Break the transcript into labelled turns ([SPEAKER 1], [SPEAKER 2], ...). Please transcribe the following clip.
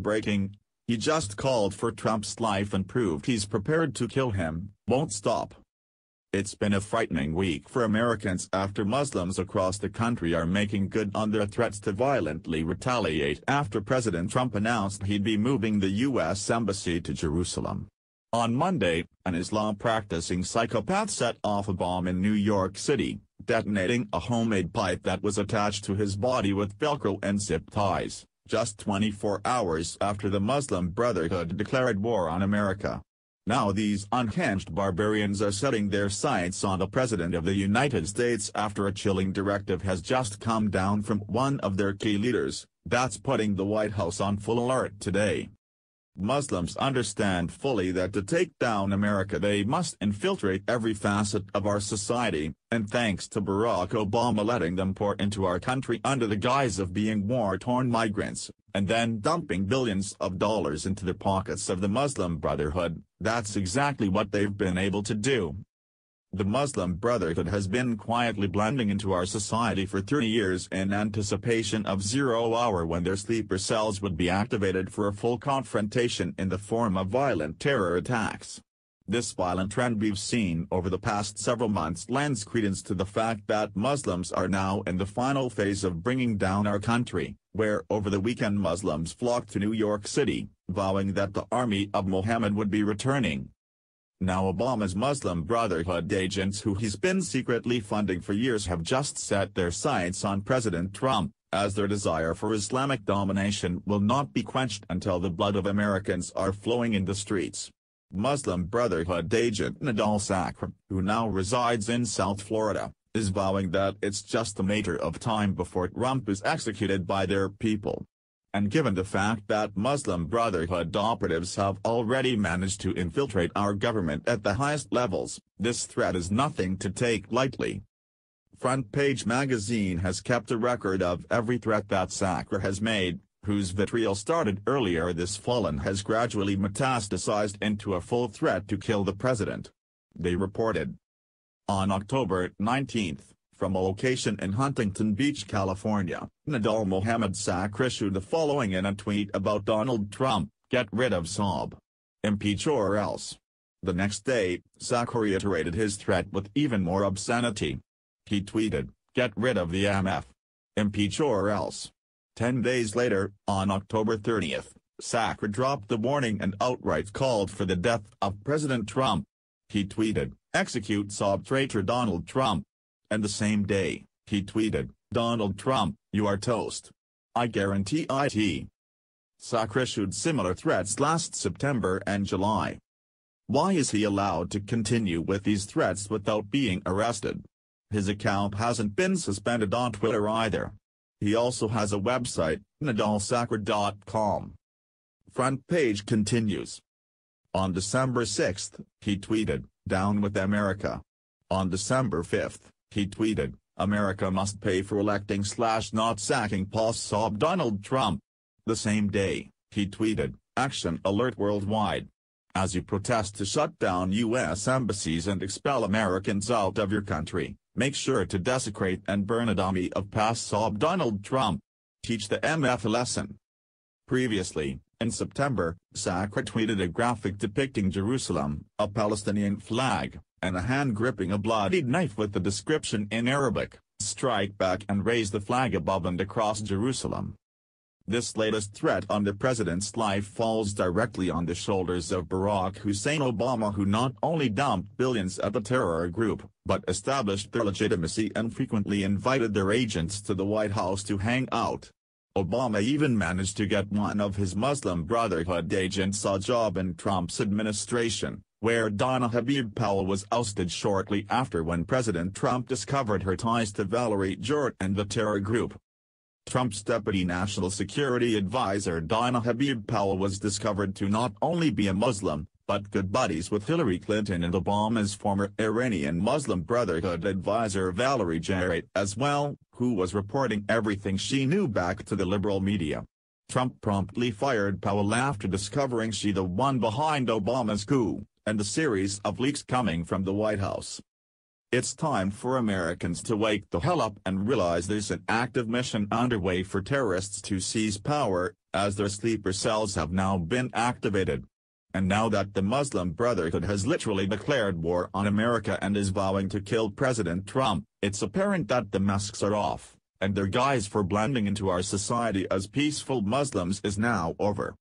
[SPEAKER 1] Breaking: he just called for Trump's life and proved he's prepared to kill him, won't stop. It's been a frightening week for Americans after Muslims across the country are making good on their threats to violently retaliate after President Trump announced he'd be moving the U.S. Embassy to Jerusalem. On Monday, an Islam-practicing psychopath set off a bomb in New York City, detonating a homemade pipe that was attached to his body with velcro and zip ties, just 24 hours after the Muslim Brotherhood declared war on America. Now these unhinged barbarians are setting their sights on the President of the United States after a chilling directive has just come down from one of their key leaders, that's putting the White House on full alert today. Muslims understand fully that to take down America they must infiltrate every facet of our society, and thanks to Barack Obama letting them pour into our country under the guise of being war-torn migrants, and then dumping billions of dollars into the pockets of the Muslim Brotherhood, that's exactly what they've been able to do. The Muslim Brotherhood has been quietly blending into our society for 30 years in anticipation of 0 hour when their sleeper cells would be activated for a full confrontation in the form of violent terror attacks. This violent trend we've seen over the past several months lends credence to the fact that Muslims are now in the final phase of bringing down our country, where over the weekend Muslims flocked to New York City, vowing that the army of Muhammad would be returning. Now Obama's Muslim Brotherhood agents who he's been secretly funding for years have just set their sights on President Trump, as their desire for Islamic domination will not be quenched until the blood of Americans are flowing in the streets. Muslim Brotherhood agent Nidal Sakhr, who now resides in South Florida, is vowing that it's just a matter of time before Trump is executed by their people. And given the fact that Muslim Brotherhood operatives have already managed to infiltrate our government at the highest levels, this threat is nothing to take lightly. Front Page magazine has kept a record of every threat that Sakhr has made, whose vitriol started earlier this fall and has gradually metastasized into a full threat to kill the president. They reported. On October 19, from a location in Huntington Beach, California, Nidal Mohammed Sakhr issued the following in a tweet about Donald Trump: "Get rid of Saab. Impeach or else." The next day, Sakhr reiterated his threat with even more obscenity. He tweeted, "Get rid of the MF. Impeach or else." 10 days later, on October 30, Sakhr dropped the warning and outright called for the death of President Trump. He tweeted, "Execute Saab traitor Donald Trump." And the same day, he tweeted, "Donald Trump, you are toast. I guarantee it." Sakhr issued similar threats last September and July. Why is he allowed to continue with these threats without being arrested? His account hasn't been suspended on Twitter either. He also has a website, nidalsakhr.com. Front Page continues. On December 6, he tweeted, "Down with America." On December 5, he tweeted, "America must pay for electing/not sacking Boss Saab Donald Trump." The same day, he tweeted, "Action alert worldwide. As you protest to shut down U.S. embassies and expel Americans out of your country, make sure to desecrate and burn a dummy of Boss Saab Donald Trump. Teach the MF a lesson." Previously, in September, Sakhr tweeted a graphic depicting Jerusalem, a Palestinian flag, and a hand gripping a bloodied knife with the description in Arabic, "Strike back and raise the flag above and across Jerusalem." This latest threat on the president's life falls directly on the shoulders of Barack Hussein Obama, who not only dumped billions at the terror group, but established their legitimacy and frequently invited their agents to the White House to hang out. Obama even managed to get one of his Muslim Brotherhood agents a job in Trump's administration, where Donna Habib Powell was ousted shortly after when President Trump discovered her ties to Valerie Jarrett and the terror group. Trump's deputy national security advisor Donna Habib Powell was discovered to not only be a Muslim, but good buddies with Hillary Clinton and Obama's former Iranian Muslim Brotherhood advisor Valerie Jarrett as well, who was reporting everything she knew back to the liberal media. Trump promptly fired Powell after discovering she the one behind Obama's coup, and a series of leaks coming from the White House. It's time for Americans to wake the hell up and realize there's an active mission underway for terrorists to seize power, as their sleeper cells have now been activated. And now that the Muslim Brotherhood has literally declared war on America and is vowing to kill President Trump, it's apparent that the masks are off, and their guise for blending into our society as peaceful Muslims is now over.